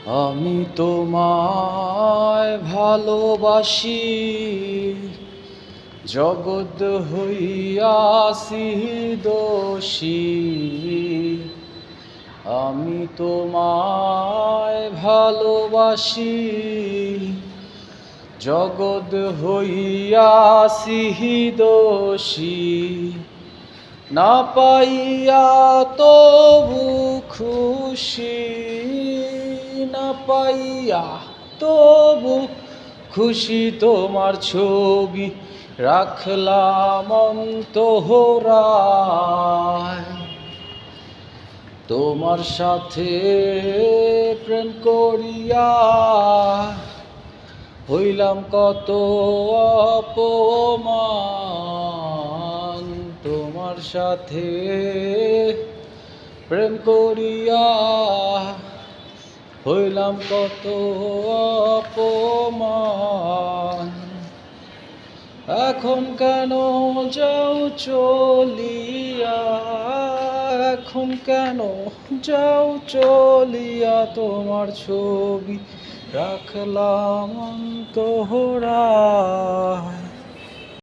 আমি তোমায় ভালোবাসি, জগৎ হইয়াছি দোষী। আমি তোমায় ভালোবাসি, জগৎ হইয়াছি দোষী। না পাইয়া তবু খুশি, না পাইয়া তবু খুশি। তোমার ছবি রাখলাম অন্তরায়, তোমার সাথে প্রেম করিয়া হইলাম কত অপমান। তোমার সাথে প্রেম করিয়া হইলাম কত অপমান। এখন কেন যাও চলিয়া, এখন কেন যাও চলিয়া। তোমার ছবি রাখলাম অন্তরায়।